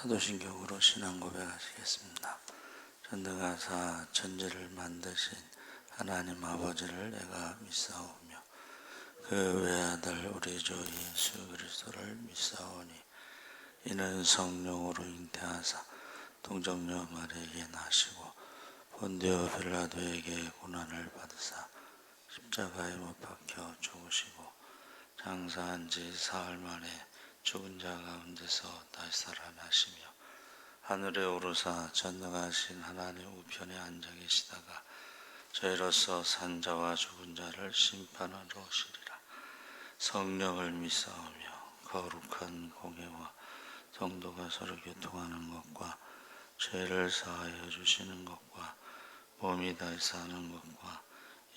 사도신경으로 신앙 고백하시겠습니다. 전능하사 천지를 만드신 하나님 아버지를 내가 믿사오며 그 외아들 우리 주 예수 그리스도를 믿사오니 이는 성령으로 잉태하사 동정녀 마리아에게 나시고 본디오 빌라도에게 고난을 받으사 십자가에 못 박혀 죽으시고 장사한 지 사흘 만에 죽은 자 가운데서 다시 살아나시며 하늘에 오르사 전능하신 하나님 우편에 앉아 계시다가 저희로서 산 자와 죽은 자를 심판하러 오시리라. 성령을 믿사오며 거룩한 공예와 성도가 서로 교통하는 것과 죄를 사하여 주시는 것과 몸이 다시 사는 것과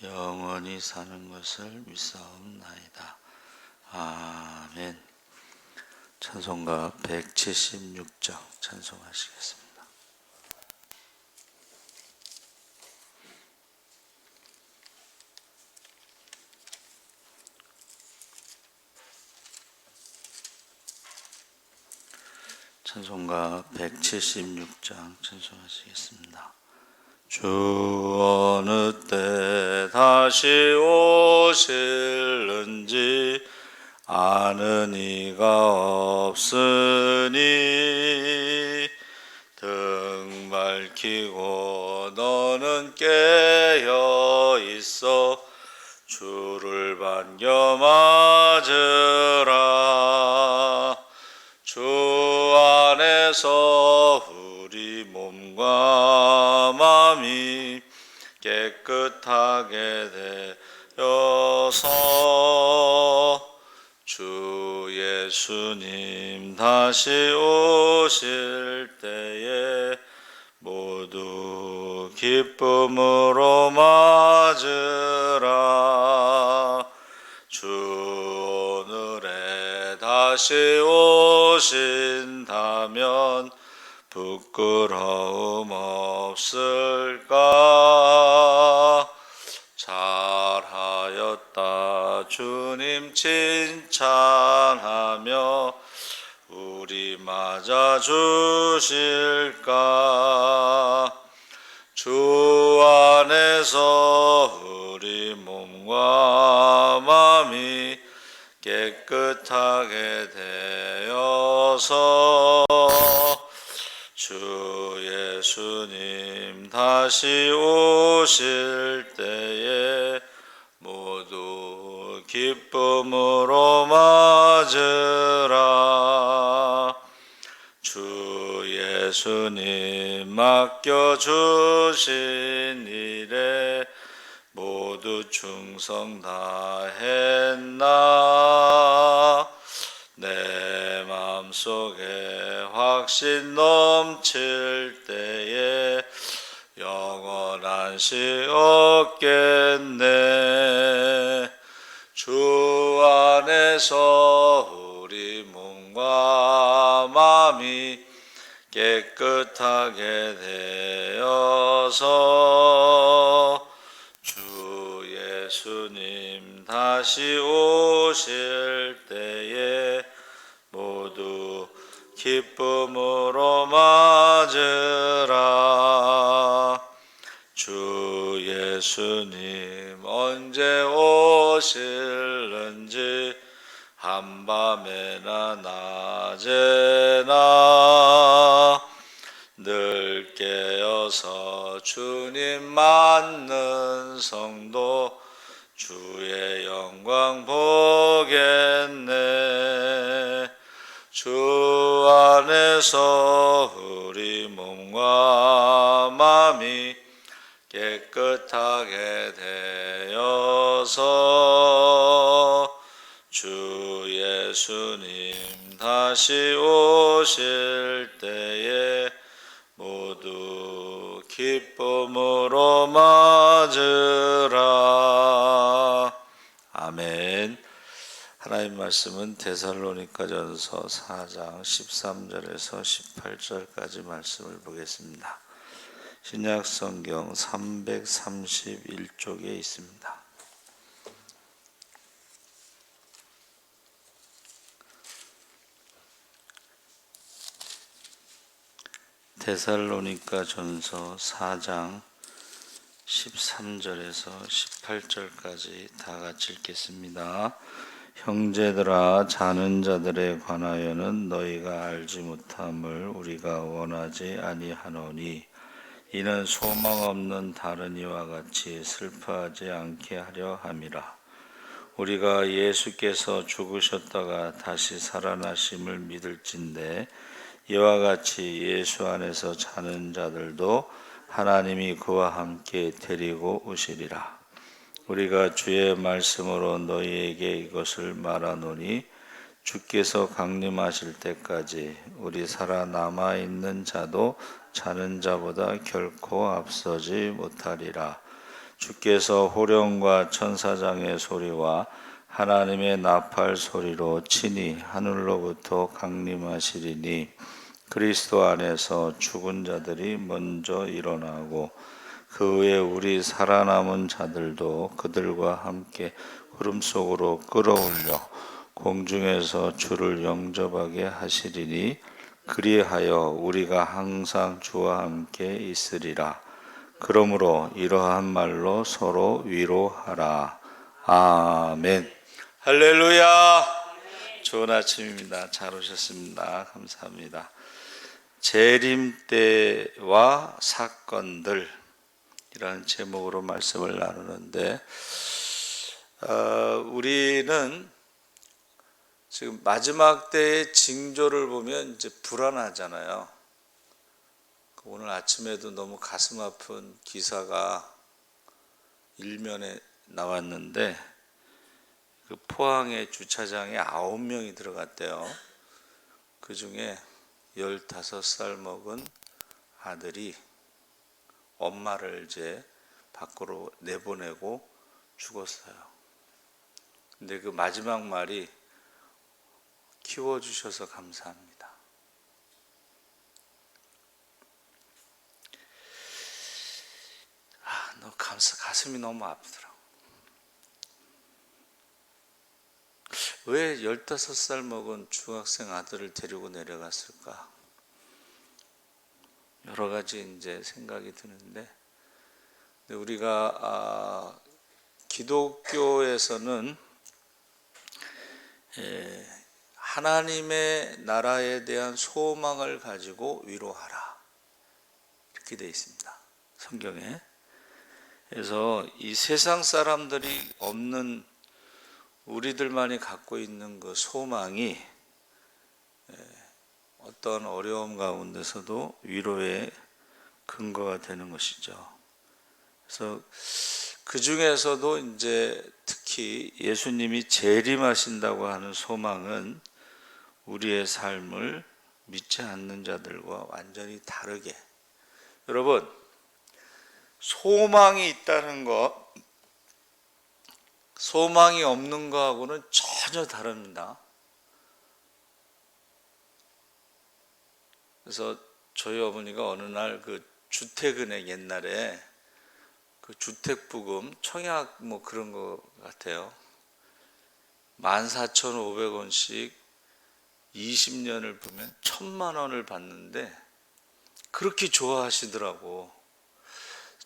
영원히 사는 것을 믿사옵나이다. 아멘. 찬송가 176장 찬송하시겠습니다. 찬송가 176장 찬송하시겠습니다. 주 어느 때 다시 오실는지 아는 이가 없으니 등 밝히고 너는 깨어 있어 주를 반겨 맞으라. 주 안에서 우리 몸과 마음이 깨끗하게 되어서 주 예수님 다시 오실 때에 모두 기쁨으로 맞으라. 주 오늘에 다시 오신다면 부끄러움 없을까? 잘하였다 주님 칭찬하며 우리 맞아 주실까? 주 안에서 우리 몸과 마음이 깨끗하게 되어서 주 예수님 다시 오실 때에 모두 기쁨으로 맞으라. 주 예수님 맡겨주신 일에 모두 충성 다했나? 내 마음속에 확신 넘칠 때에 영원한 시 없겠네. 주 안에서 우리 몸과 마음이 깨끗하게 되어서 주 예수님 다시 오실 때에 모두 기쁨으로 맞으라. 주 예수님 언제 오실는지 한밤에나 낮에나 늘 깨어서 주님 맞는 성도 주의 영광 보겠네. 주 안에서 우리 몸과 마음이 깨끗하게 되어서 주 예수님 다시 오실 때에 모두 기쁨으로 맞으라. 아멘. 하나님 말씀은 데살로니가전서 4장 13절에서 18절까지 말씀을 보겠습니다. 신약성경 331쪽에 있습니다. 데살로니가 전서 4장 13절에서 18절까지 다 같이 읽겠습니다. 형제들아, 자는 자들에 관하여는 너희가 알지 못함을 우리가 원하지 아니하노니 이는 소망 없는 다른 이와 같이 슬퍼하지 않게 하려 함이라. 우리가 예수께서 죽으셨다가 다시 살아나심을 믿을진대 이와 같이 예수 안에서 자는 자들도 하나님이 그와 함께 데리고 오시리라. 우리가 주의 말씀으로 너희에게 이것을 말하노니 주께서 강림하실 때까지 우리 살아남아 있는 자도 자는 자보다 결코 앞서지 못하리라. 주께서 호령과 천사장의 소리와 하나님의 나팔 소리로 친히 하늘로부터 강림하시리니 그리스도 안에서 죽은 자들이 먼저 일어나고 그 후에 우리 살아남은 자들도 그들과 함께 구름 속으로 끌어올려 공중에서 주를 영접하게 하시리니 그리하여 우리가 항상 주와 함께 있으리라. 그러므로 이러한 말로 서로 위로하라. 아멘. 할렐루야. 좋은 아침입니다. 잘 오셨습니다. 감사합니다. 재림 때와 사건들 이라는 제목으로 말씀을 나누는데 우리는 지금 마지막 때의 징조를 보면 이제 불안하잖아요. 오늘 아침에도 너무 가슴 아픈 기사가 일면에 나왔는데 그 포항의 주차장에 9명이 들어갔대요. 그 중에 15살 먹은 아들이 엄마를 이제 밖으로 내보내고 죽었어요. 근데 그 마지막 말이 키워주셔서 감사합니다. 가슴이 너무 아프더라고. 왜 15살 먹은 중학생 아들을 데리고 내려갔을까? 여러 가지 이제 생각이 드는데, 우리가 기독교에서는 하나님의 나라에 대한 소망을 가지고 위로하라 이렇게 되어 있습니다. 성경에. 그래서 이 세상 사람들이 없는 우리들만이 갖고 있는 그 소망이 어떤 어려움 가운데서도 위로의 근거가 되는 것이죠. 그래서 그 중에서도 이제 특히 예수님이 재림하신다고 하는 소망은 우리의 삶을 믿지 않는 자들과 완전히 다르게, 여러분, 소망이 있다는 것, 소망이 없는 거하고는 전혀 다릅니다. 그래서 저희 어머니가 어느 날 그 주택은행 옛날에 그 주택부금 청약 뭐 그런 거 같아요. 14,500원씩 20년을 보면 1,000만 원을 받는데 그렇게 좋아하시더라고.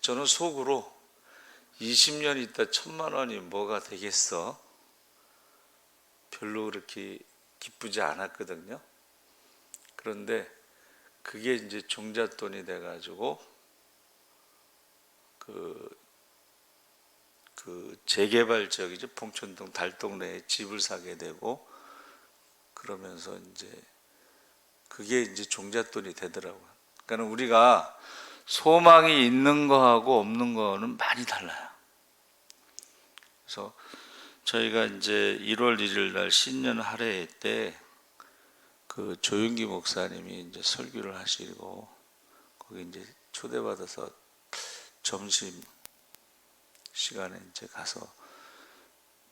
저는 속으로 20년 있다 1,000만 원이 뭐가 되겠어? 별로 그렇게 기쁘지 않았거든요. 그런데 그게 이제 종잣돈이 돼가지고 그 재개발 지역이죠. 봉천동 달동네에 집을 사게 되고 그러면서 이제 그게 이제 종잣돈이 되더라고요. 그러니까 우리가 소망이 있는 거하고 없는 거는 많이 달라요. 그래서 저희가 이제 1월 1일 날 신년 할애 때 그 조윤기 목사님이 이제 설교를 하시고 거기 이제 초대받아서 점심 시간에 이제 가서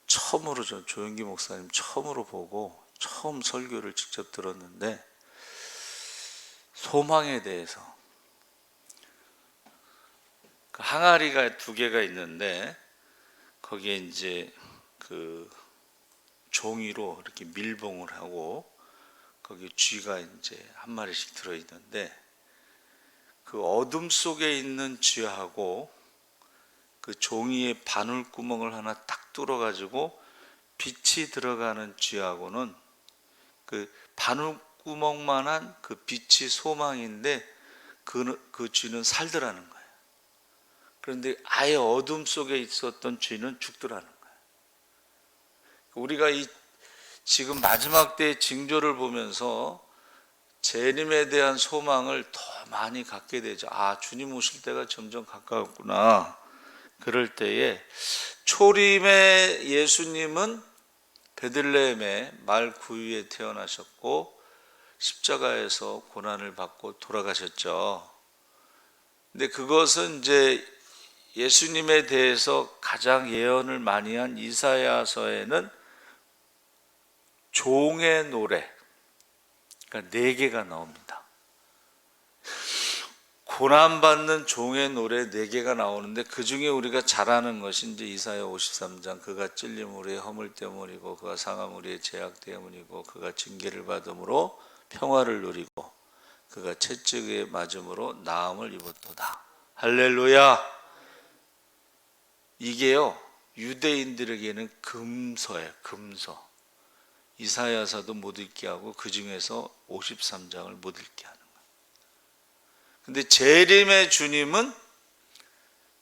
처음으로 저 조윤기 목사님 처음으로 보고 처음 설교를 직접 들었는데 소망에 대해서 그 항아리가 2개가 있는데 거기에 이제 그 종이로 이렇게 밀봉을 하고 거기 쥐가 이제 한 마리씩 들어 있는데 그 어둠 속에 있는 쥐하고 그 종이에 바늘구멍을 하나 딱 뚫어가지고 빛이 들어가는 쥐하고는 그 바늘구멍만한 그 빛이 소망인데 그 쥐는 살더라는 거예요. 그런데 아예 어둠 속에 있었던 쥐는 죽더라는 거예요. 우리가 지금 마지막 때의 징조를 보면서 재림에 대한 소망을 더 많이 갖게 되죠. 아, 주님 오실 때가 점점 가까웠구나. 그럴 때에 초림의 예수님은 베들레헴의 말 구유에 태어나셨고 십자가에서 고난을 받고 돌아가셨죠. 근데 그것은 이제 예수님에 대해서 가장 예언을 많이 한 이사야서에는 종의 노래, 그러니까 4개가 나옵니다. 고난받는 종의 노래 4개가 나오는데 그 중에 우리가 잘 아는 것이 이제 이사야 53장, 그가 찔림 우리의 허물 때문이고 그가 상함 우리의 죄악 때문이고 그가 징계를 받음으로 평화를 누리고 그가 채찍에 맞음으로 나음을 입었도다. 할렐루야. 이게요, 유대인들에게는 금서예요. 금서. 이사야서도 못 읽게 하고 그 중에서 53장을 못 읽게 하는 거예요. 근데 재림의 주님은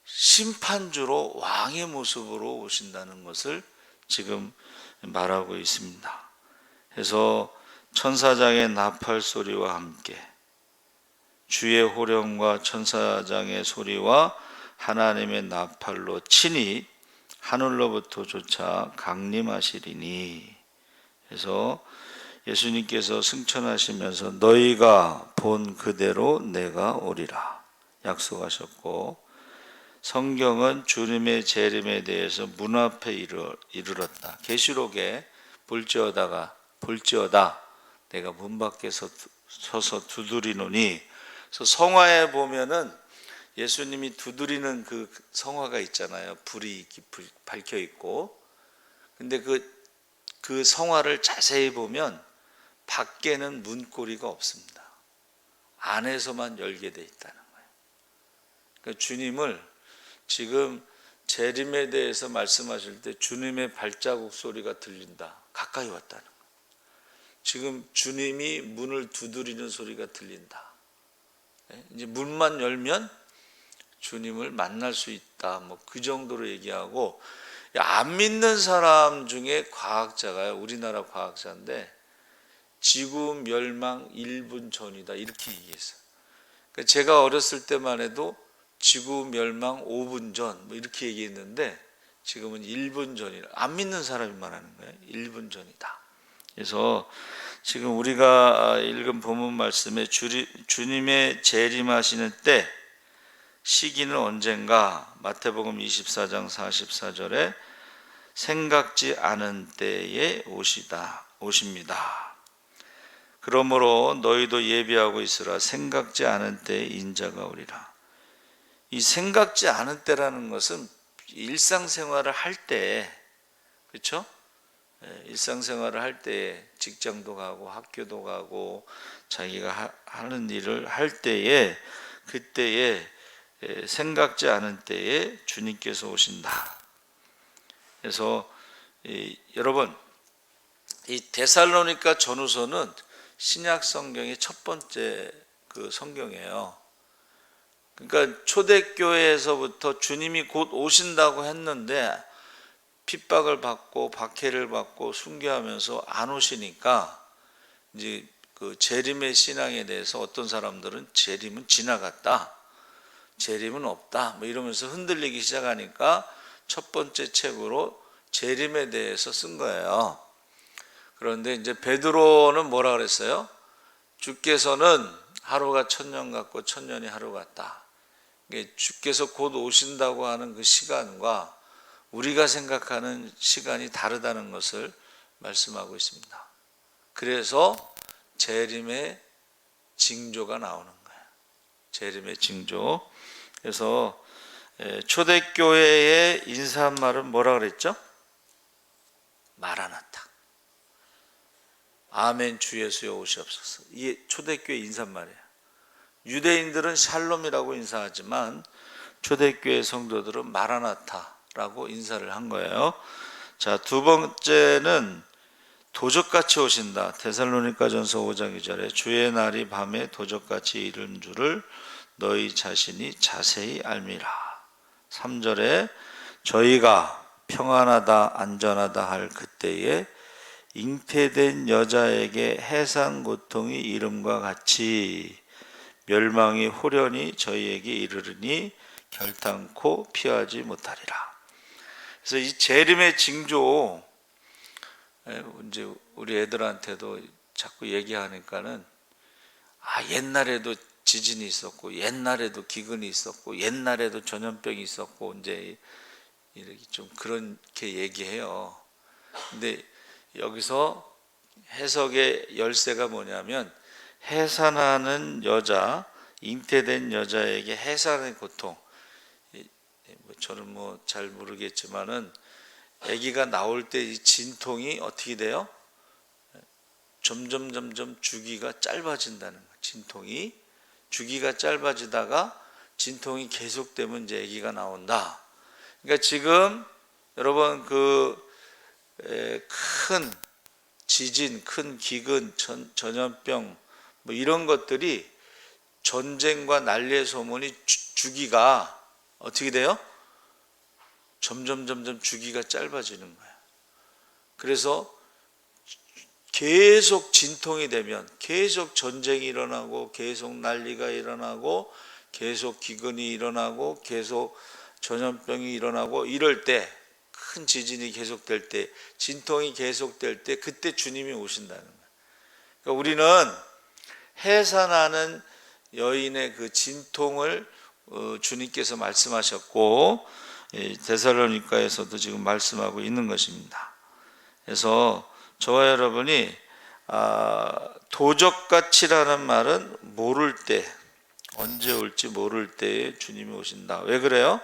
심판주로 왕의 모습으로 오신다는 것을 지금 말하고 있습니다. 그래서 천사장의 나팔 소리와 함께 주의 호령과 천사장의 소리와 하나님의 나팔로 친히 하늘로부터 조차 강림하시리니. 그래서 예수님께서 승천하시면서 너희가 본 그대로 내가 오리라 약속하셨고, 성경은 주님의 재림에 대해서 문 앞에 이르렀다. 계시록에 볼지어다 내가 문 밖에 서서 두드리노니. 그래서 성화에 보면은 예수님이 두드리는 그 성화가 있잖아요. 불이 밝혀 있고. 근데 그 성화를 자세히 보면 밖에는 문고리가 없습니다. 안에서만 열게 돼 있다는 거예요. 그러니까 주님을 지금 재림에 대해서 말씀하실 때 주님의 발자국 소리가 들린다. 가까이 왔다는 거예요. 지금 주님이 문을 두드리는 소리가 들린다. 이제 문만 열면 주님을 만날 수 있다. 뭐 그 정도로 얘기하고, 안 믿는 사람 중에 과학자가요, 우리나라 과학자인데 지구 멸망 1분 전이다 이렇게 얘기했어요. 그러니까 제가 어렸을 때만 해도 지구 멸망 5분 전 뭐 이렇게 얘기했는데 지금은 1분 전이라. 안 믿는 사람이 말하는 거예요. 1분 전이다. 그래서 지금 우리가 읽은 본문 말씀에 주님의 재림하시는 때 시기는 언젠가? 마태복음 24장 44절에 생각지 않은 때에 오십니다. 그러므로 너희도 예비하고 있으라. 생각지 않은 때에 인자가 오리라. 이 생각지 않은 때라는 것은 일상생활을 할 때, 그렇죠? 일상생활을 할 때 직장도 가고 학교도 가고 자기가 하는 일을 할 때에, 그때에 생각지 않은 때에 주님께서 오신다. 그래서 여러분, 이 데살로니가 전후서는 신약 성경의 첫 번째 그 성경이에요. 그러니까 초대교회에서부터 주님이 곧 오신다고 했는데 핍박을 받고 박해를 받고 순교하면서 안 오시니까 이제 그 재림의 신앙에 대해서 어떤 사람들은 재림은 지나갔다, 재림은 없다 뭐 이러면서 흔들리기 시작하니까 첫 번째 책으로 재림에 대해서 쓴 거예요. 그런데 이제 베드로는 뭐라 그랬어요? 주께서는 하루가 1000년 같고 1000년이 하루 같다. 주께서 곧 오신다고 하는 그 시간과 우리가 생각하는 시간이 다르다는 것을 말씀하고 있습니다. 그래서 재림의 징조가 나오는 거예요. 재림의 징조. 그래서 초대교회의 인사말은 뭐라 그랬죠? 마라나타. 아멘 주 예수여 오시옵소서. 이게 초대교회 인사말이에요. 유대인들은 샬롬이라고 인사하지만 초대교회 성도들은 마라나타라고 인사를 한 거예요. 자, 두 번째는 도적같이 오신다. 데살로니가전서 5장 2절에 주의 날이 밤에 도적같이 이른 줄을 너희 자신이 자세히 알미라. 3절에 저희가 평안하다 안전하다 할 그때에 잉태된 여자에게 해산 고통이 이름과 같이 멸망이 호련히 저희에게 이르르니 결탄코 피하지 못하리라. 그래서 이 재림의 징조, 이제 우리 애들한테도 자꾸 얘기하니까는 옛날에도 지진이 있었고 옛날에도 기근이 있었고 옛날에도 전염병이 있었고 이제 이렇게 좀 그렇게 얘기해요. 근데 여기서 해석의 열쇠가 뭐냐면 해산하는 여자, 잉태된 여자에게 해산의 고통. 저는 잘 모르겠지만은 아기가 나올 때 이 진통이 어떻게 돼요? 점점 주기가 짧아진다는 거예요. 진통이 주기가 짧아지다가 진통이 계속되면 이제 아기가 나온다. 그러니까 지금 여러분 큰 지진, 큰 기근, 전염병 이런 것들이 전쟁과 난리의 소문이 주기가 어떻게 돼요? 점점 주기가 짧아지는 거예요. 그래서 계속 진통이 되면 계속 전쟁이 일어나고 계속 난리가 일어나고 계속 기근이 일어나고 계속 전염병이 일어나고 이럴 때, 큰 지진이 계속될 때, 진통이 계속될 때 그때 주님이 오신다는 거예요. 그러니까 우리는 해산하는 여인의 그 진통을 주님께서 말씀하셨고 데살로니가에서도 지금 말씀하고 있는 것입니다. 그래서 저와 여러분이 도적같이라는 말은 모를 때, 언제 올지 모를 때에 주님이 오신다. 왜 그래요?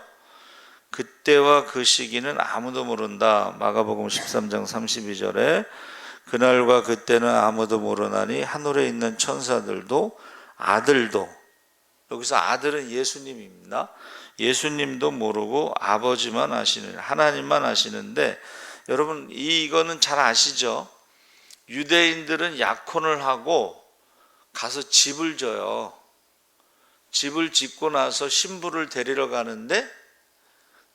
그때와 그 시기는 아무도 모른다. 마가복음 13장 32절에 그날과 그때는 아무도 모르나니 하늘에 있는 천사들도 아들도, 여기서 아들은 예수님입니다. 예수님도 모르고 아버지만 아시는, 하나님만 아시는데, 여러분 이거는 잘 아시죠? 유대인들은 약혼을 하고 가서 집을 져요. 집을 짓고 나서 신부를 데리러 가는데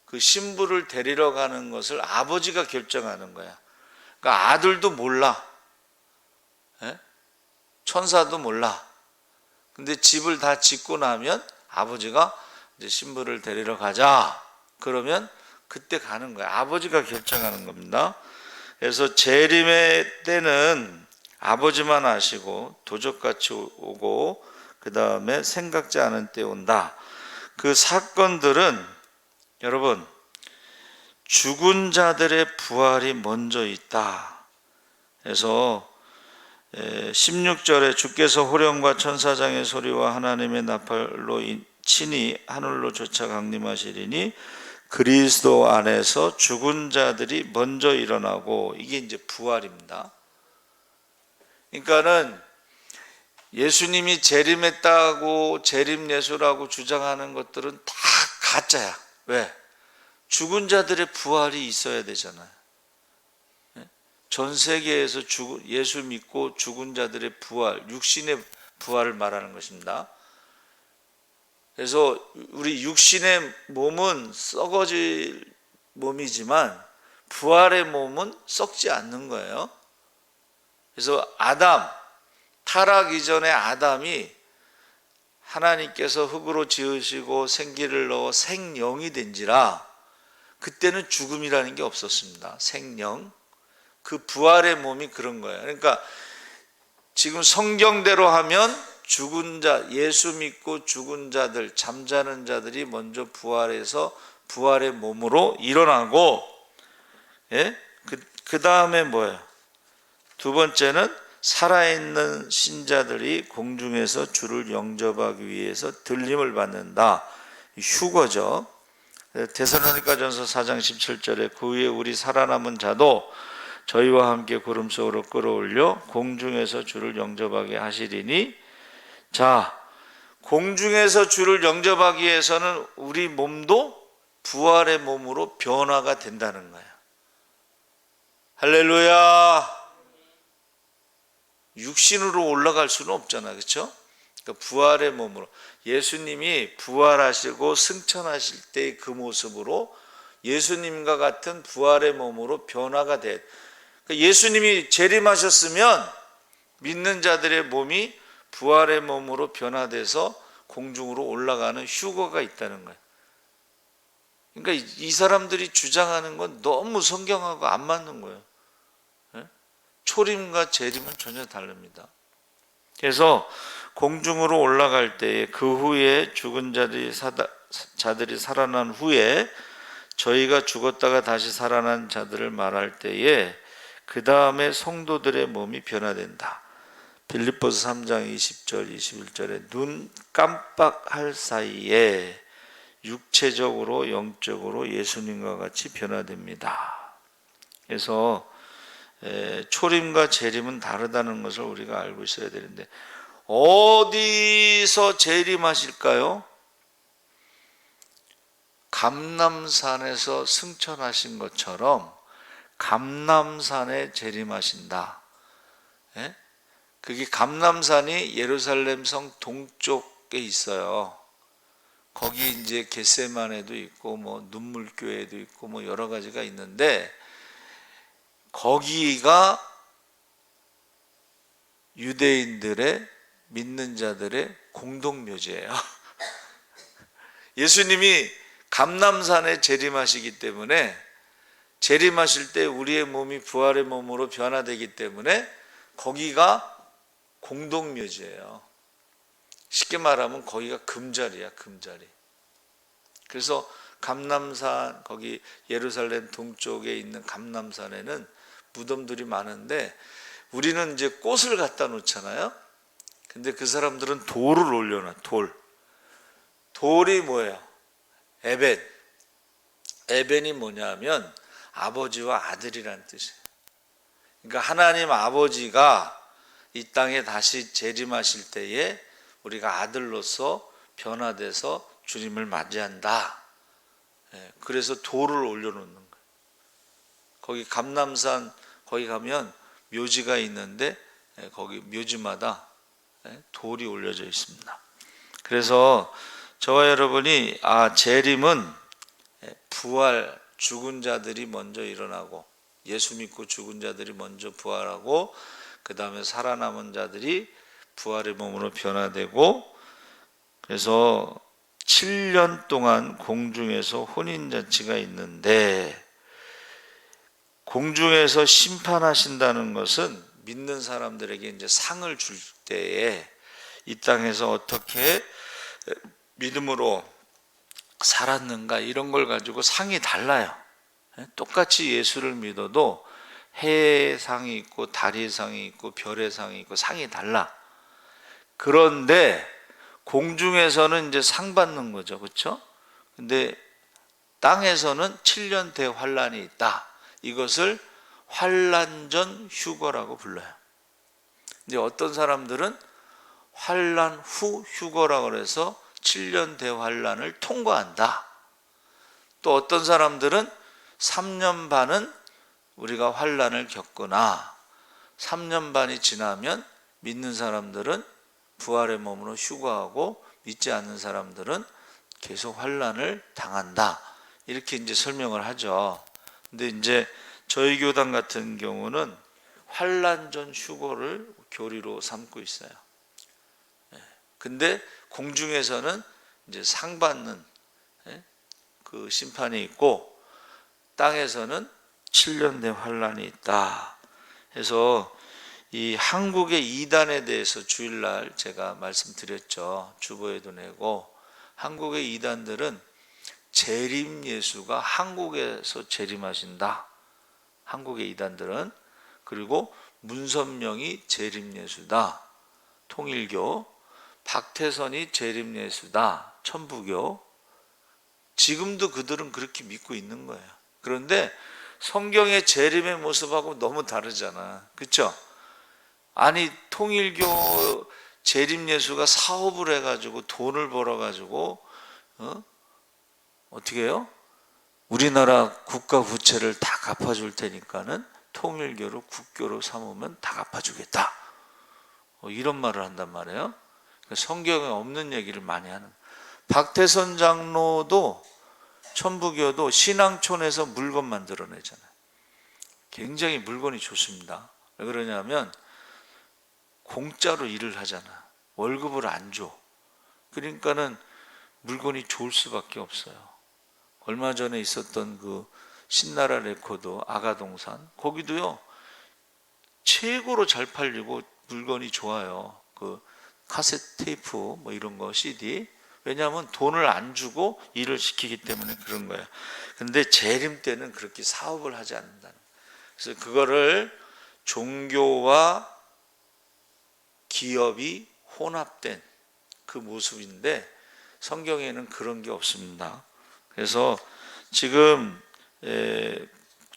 그 신부를 데리러 가는 것을 아버지가 결정하는 거야. 그러니까 아들도 몰라. 천사도 몰라. 근데 집을 다 짓고 나면 아버지가 이제 신부를 데리러 가자. 그러면 그때 가는 거야. 아버지가 결정하는 겁니다. 그래서 재림의 때는 아버지만 아시고 도적같이 오고 그 다음에 생각지 않은 때 온다. 그 사건들은 여러분 죽은 자들의 부활이 먼저 있다. 그래서 16절에 주께서 호령과 천사장의 소리와 하나님의 나팔로 친히 하늘로 쫓아 강림하시리니 그리스도 안에서 죽은 자들이 먼저 일어나고, 이게 이제 부활입니다. 그러니까는 예수님이 재림했다고 재림 예수라고 주장하는 것들은 다 가짜야. 왜? 죽은 자들의 부활이 있어야 되잖아요. 전 세계에서 예수 믿고 죽은 자들의 부활, 육신의 부활을 말하는 것입니다. 그래서 우리 육신의 몸은 썩어질 몸이지만 부활의 몸은 썩지 않는 거예요. 그래서 타락 이전의 아담이 하나님께서 흙으로 지으시고 생기를 넣어 생령이 된지라 그때는 죽음이라는 게 없었습니다. 생령. 그 부활의 몸이 그런 거예요. 그러니까 지금 성경대로 하면 죽은 자, 예수 믿고 죽은 자들, 잠자는 자들이 먼저 부활해서 부활의 몸으로 일어나고, 그 다음에 뭐예요? 두 번째는 살아있는 신자들이 공중에서 주를 영접하기 위해서 들림을 받는다. 휴거죠. 데살로니가전서 4장 17절에 그 후에 우리 살아남은 자도 저희와 함께 구름 속으로 끌어올려 공중에서 주를 영접하게 하시리니, 자, 공중에서 주를 영접하기 위해서는 우리 몸도 부활의 몸으로 변화가 된다는 거예요. 할렐루야. 육신으로 올라갈 수는 없잖아, 그렇죠? 그러니까 부활의 몸으로, 예수님이 부활하시고 승천하실 때의 그 모습으로 예수님과 같은 부활의 몸으로 변화가 돼. 그러니까 예수님이 재림하셨으면 믿는 자들의 몸이 부활의 몸으로 변화돼서 공중으로 올라가는 휴거가 있다는 거예요. 그러니까 이 사람들이 주장하는 건 너무 성경하고 안 맞는 거예요. 초림과 재림은 전혀 다릅니다. 그래서 공중으로 올라갈 때에 그 후에 죽은 자들이 살아난 후에 저희가 죽었다가 다시 살아난 자들을 말할 때에 그 다음에 성도들의 몸이 변화된다. 빌립보서 3장 20절 21절에 눈 깜빡할 사이에 육체적으로 영적으로 예수님과 같이 변화됩니다. 그래서 초림과 재림은 다르다는 것을 우리가 알고 있어야 되는데, 어디서 재림하실까요? 감람산에서 승천하신 것처럼 감람산에 재림하신다. 그게 감람산이 예루살렘 성 동쪽에 있어요. 거기 이제 겟세마네도 있고 뭐 눈물교회도 있고 뭐 여러 가지가 있는데, 거기가 유대인들의 믿는 자들의 공동묘지예요. 예수님이 감람산에 재림하시기 때문에, 재림하실 때 우리의 몸이 부활의 몸으로 변화되기 때문에 거기가 공동묘지예요. 쉽게 말하면 거기가 금자리야, 금자리. 그래서 감람산, 거기 예루살렘 동쪽에 있는 감람산에는 무덤들이 많은데, 우리는 이제 꽃을 갖다 놓잖아요. 근데 그 사람들은 돌을 올려놔. 돌이 뭐예요? 에벤. 에벤이 뭐냐면 아버지와 아들이란 뜻이에요. 그러니까 하나님 아버지가 이 땅에 다시 재림하실 때에 우리가 아들로서 변화돼서 주님을 맞이한다. 그래서 돌을 올려놓는 거예요. 거기 감람산 거기 가면 묘지가 있는데 거기 묘지마다 돌이 올려져 있습니다. 그래서 저와 여러분이 재림은 부활, 죽은 자들이 먼저 일어나고, 예수 믿고 죽은 자들이 먼저 부활하고 그 다음에 살아남은 자들이 부활의 몸으로 변화되고, 그래서 7년 동안 공중에서 혼인잔치가 있는데, 공중에서 심판하신다는 것은 믿는 사람들에게 이제 상을 줄 때에 이 땅에서 어떻게 믿음으로 살았는가 이런 걸 가지고 상이 달라요. 똑같이 예수를 믿어도 해의 상이 있고 달의 상이 있고 별의 상이 있고 상이 달라. 그런데 공중에서는 이제 상 받는 거죠, 그렇죠? 근데 땅에서는 7년 대환란이 있다. 이것을 환란 전 휴거라고 불러요. 근데 어떤 사람들은 환란 후 휴거라고 해서 7년 대환란을 통과한다. 또 어떤 사람들은 3년 반은 우리가 환란을 겪거나 3년 반이 지나면 믿는 사람들은 부활의 몸으로 휴거하고 믿지 않는 사람들은 계속 환란을 당한다. 이렇게 이제 설명을 하죠. 근데 이제 저희 교단 같은 경우는 환란 전 휴거를 교리로 삼고 있어요. 근데 공중에서는 이제 상 받는 그 심판이 있고, 땅에서는 7년 내 환란이 있다. 그래서 이 한국의 이단에 대해서 주일날 제가 말씀드렸죠. 주보에도 내고, 한국의 이단들은 재림 예수가 한국에서 재림하신다. 한국의 이단들은. 그리고 문선명이 재림 예수다. 통일교. 박태선이 재림 예수다. 천부교. 지금도 그들은 그렇게 믿고 있는 거예요. 그런데 성경의 재림의 모습하고 너무 다르잖아. 그렇죠? 아니 통일교 재림 예수가 사업을 해가지고 돈을 벌어가지고 어떻게 해요? 우리나라 국가 부채를 다 갚아줄 테니까는 통일교로 국교로 삼으면 다 갚아주겠다. 이런 말을 한단 말이에요. 성경에 없는 얘기를 많이 하는. 박태선 장로도 천부교도 신앙촌에서 물건 만들어내잖아요. 굉장히 물건이 좋습니다. 왜 그러냐면 공짜로 일을 하잖아. 월급을 안 줘. 그러니까는 물건이 좋을 수밖에 없어요. 얼마 전에 있었던 그 신나라 레코드 아가동산, 거기도요 최고로 잘 팔리고 물건이 좋아요. 그 카세트 테이프 뭐 이런 거 CD. 왜냐하면 돈을 안 주고 일을 시키기 때문에 그런 거예요. 근데 재림 때는 그렇게 사업을 하지 않는다는 거예요. 그래서 그거를 종교와 기업이 혼합된 그 모습인데 성경에는 그런 게 없습니다. 그래서 지금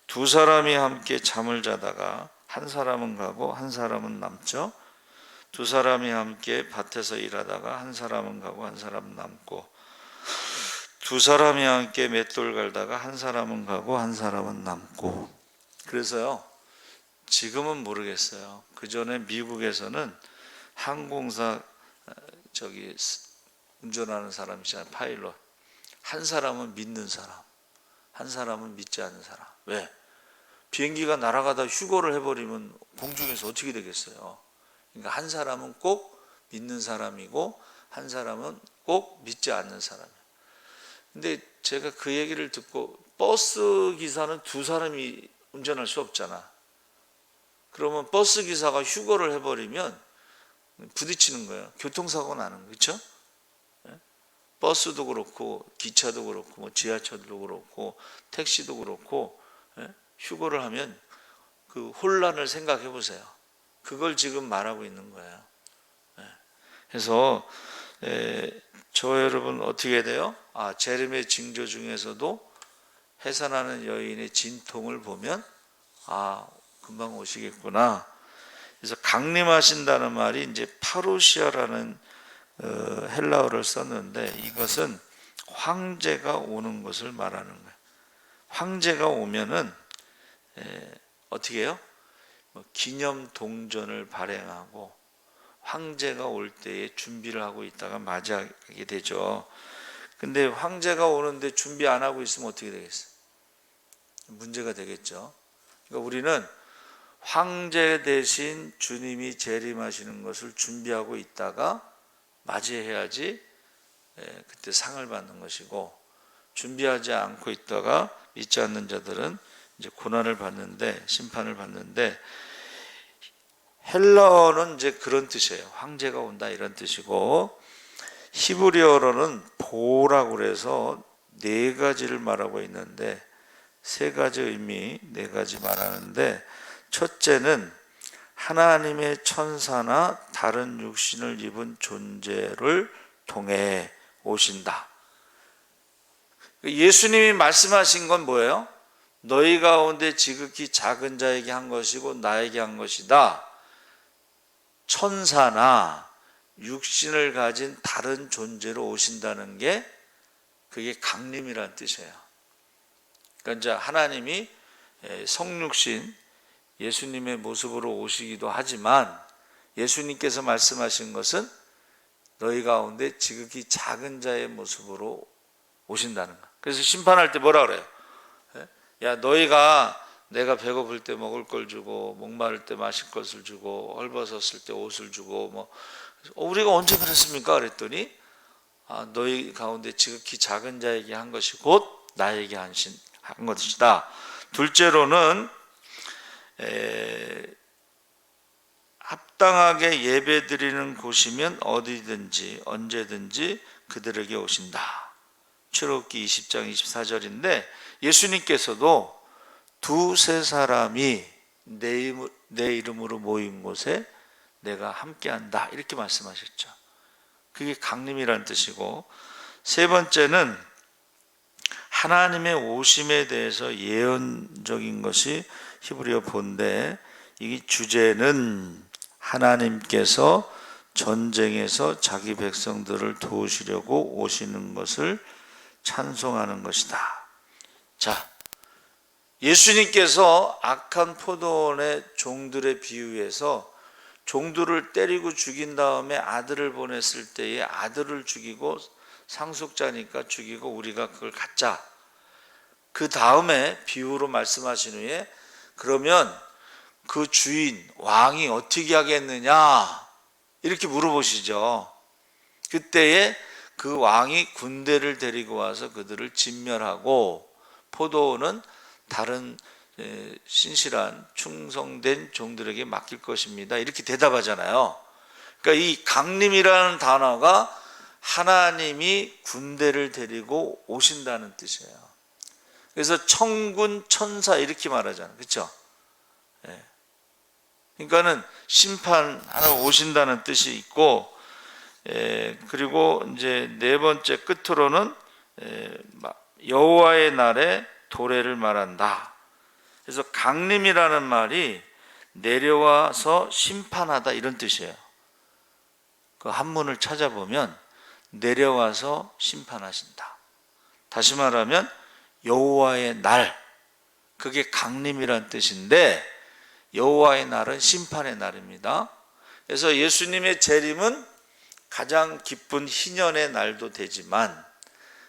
두 사람이 함께 잠을 자다가 한 사람은 가고 한 사람은 남죠. 두 사람이 함께 밭에서 일하다가 한 사람은 가고 한 사람은 남고, 두 사람이 함께 맷돌 갈다가 한 사람은 가고 한 사람은 남고. 그래서요 지금은 모르겠어요. 그 전에 미국에서는 항공사 저기 운전하는 사람이잖아요. 파일럿. 한 사람은 믿는 사람, 한 사람은 믿지 않는 사람. 왜? 비행기가 날아가다 휴거를 해버리면 공중에서 어떻게 되겠어요? 그러니까 한 사람은 꼭 믿는 사람이고 한 사람은 꼭 믿지 않는 사람이에요. 근데 제가 그 얘기를 듣고, 버스 기사는 두 사람이 운전할 수 없잖아. 그러면 버스 기사가 휴거를 해버리면 부딪히는 거예요. 교통사고 나는 거죠. 그렇죠? 버스도 그렇고 기차도 그렇고 뭐 지하철도 그렇고 택시도 그렇고 휴거를 하면 그 혼란을 생각해 보세요. 그걸 지금 말하고 있는 거예요. 그래서 저 여러분 어떻게 돼요? 재림의 징조 중에서도 해산하는 여인의 진통을 보면 금방 오시겠구나. 그래서 강림하신다는 말이 이제 파루시아라는 헬라어를 썼는데, 이것은 황제가 오는 것을 말하는 거예요. 황제가 오면은 어떻게 해요? 기념 동전을 발행하고 황제가 올 때에 준비를 하고 있다가 맞이하게 되죠. 근데 황제가 오는데 준비 안 하고 있으면 어떻게 되겠어요? 문제가 되겠죠. 그러니까 우리는 황제 대신 주님이 재림하시는 것을 준비하고 있다가 맞이해야지 그때 상을 받는 것이고, 준비하지 않고 있다가 믿지 않는 자들은 이제 고난을 받는데, 심판을 받는데, 헬라어는 이제 그런 뜻이에요. 황제가 온다 이런 뜻이고, 히브리어로는 보라고 그래서 네 가지를 말하고 있는데, 세 가지 의미, 네 가지 말하는데, 첫째는 하나님의 천사나 다른 육신을 입은 존재를 통해 오신다. 예수님이 말씀하신 건 뭐예요? 너희 가운데 지극히 작은 자에게 한 것이고 나에게 한 것이다. 천사나 육신을 가진 다른 존재로 오신다는 게 그게 강림이라는 뜻이에요. 그러니까 이제 하나님이 성육신 예수님의 모습으로 오시기도 하지만, 예수님께서 말씀하신 것은 너희 가운데 지극히 작은 자의 모습으로 오신다는 거. 그래서 심판할 때 뭐라 그래요? 야, 너희가 내가 배고플 때 먹을 걸 주고 목마를 때 마실 것을 주고 헐벗었을 때 옷을 주고 뭐 우리가 언제 그랬습니까? 그랬더니 너희 가운데 지극히 작은 자에게 한 것이 곧 나에게 한 것이다. 둘째로는 합당하게 예배드리는 곳이면 어디든지 언제든지 그들에게 오신다. 출애굽기 20장 24절인데, 예수님께서도 두세 사람이 내 이름으로 모인 곳에 내가 함께한다 이렇게 말씀하셨죠. 그게 강림이라는 뜻이고, 세 번째는 하나님의 오심에 대해서 예언적인 것이 히브리어 본데, 이 주제는 하나님께서 전쟁에서 자기 백성들을 도우시려고 오시는 것을 찬송하는 것이다. 자, 예수님께서 악한 포도원의 종들의 비유에서 종들을 때리고 죽인 다음에 아들을 보냈을 때에 아들을 죽이고 상속자니까 죽이고 우리가 그걸 갖자. 그 다음에 비유로 말씀하신 후에 그러면 그 주인 왕이 어떻게 하겠느냐 이렇게 물어보시죠. 그때에 그 왕이 군대를 데리고 와서 그들을 진멸하고 포도원은 다른 신실한 충성된 종들에게 맡길 것입니다. 이렇게 대답하잖아요. 그러니까 이 강림이라는 단어가 하나님이 군대를 데리고 오신다는 뜻이에요. 그래서 천군 천사 이렇게 말하잖아요. 그렇죠? 예. 그러니까는 심판하러 오신다는 뜻이 있고, 그리고 이제 네 번째 끝으로는 여호와의 날에 도래를 말한다. 그래서 강림이라는 말이 내려와서 심판하다 이런 뜻이에요. 그 한문을 찾아보면 내려와서 심판하신다. 다시 말하면 여호와의 날, 그게 강림이란 뜻인데 여호와의 날은 심판의 날입니다. 그래서 예수님의 재림은 가장 기쁜 희년의 날도 되지만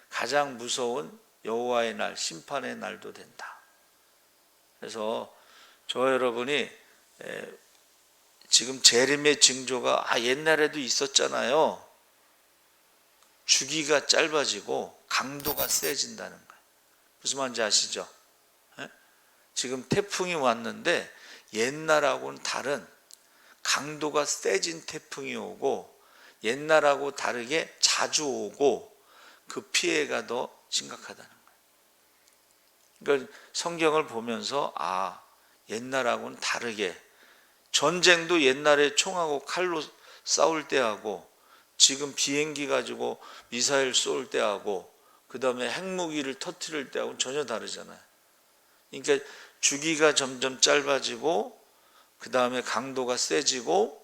가장 무서운 여호와의 날, 심판의 날도 된다. 그래서 저 여러분이 지금 재림의 징조가 옛날에도 있었잖아요. 주기가 짧아지고 강도가 세진다는 거예요. 무슨 말인지 아시죠? 지금 태풍이 왔는데 옛날하고는 다른 강도가 세진 태풍이 오고 옛날하고 다르게 자주 오고 그 피해가 더 심각하다는 거예요. 그러니까 성경을 보면서 옛날하고는 다르게 전쟁도 옛날에 총하고 칼로 싸울 때하고 지금 비행기 가지고 미사일 쏠 때하고 그 다음에 핵무기를 터뜨릴 때하고는 전혀 다르잖아요. 그러니까 주기가 점점 짧아지고 그 다음에 강도가 세지고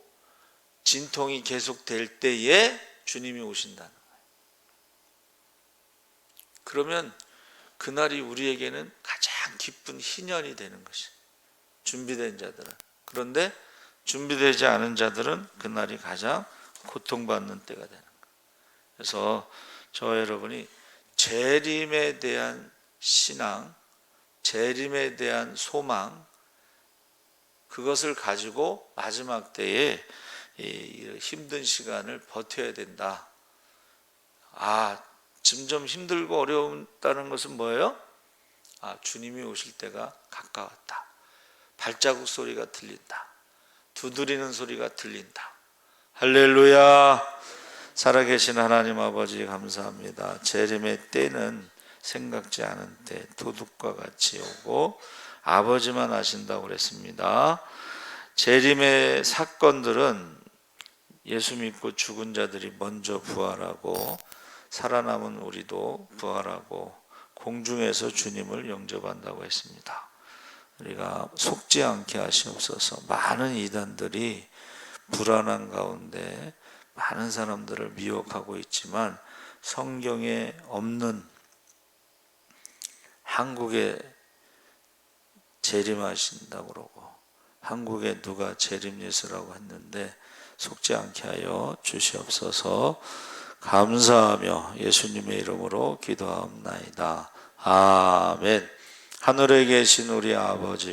진통이 계속될 때에 주님이 오신다는 거예요. 그러면 그날이 우리에게는 가장 기쁜 희년이 되는 것이 준비된 자들은. 그런데 준비되지 않은 자들은 그날이 가장 고통받는 때가 되는 거예요. 그래서 저 여러분이 재림에 대한 신앙, 재림에 대한 소망, 그것을 가지고 마지막 때에 힘든 시간을 버텨야 된다. 지금 좀 힘들고 어려운다는 것은 뭐예요? 주님이 오실 때가 가까웠다. 발자국 소리가 들린다. 두드리는 소리가 들린다. 할렐루야. 살아계신 하나님 아버지 감사합니다. 재림의 때는 생각지 않은 때 도둑과 같이 오고 아버지만 아신다고 그랬습니다. 재림의 사건들은 예수 믿고 죽은 자들이 먼저 부활하고 살아남은 우리도 부활하고 공중에서 주님을 영접한다고 했습니다. 우리가 속지 않게 하시옵소서. 많은 이단들이 불안한 가운데 많은 사람들을 미혹하고 있지만 성경에 없는 한국에 재림하신다고 그러고 한국에 누가 재림 예수라고 했는데 속지 않게 하여 주시옵소서. 감사하며 예수님의 이름으로 기도하옵나이다. 아멘. 하늘에 계신 우리 아버지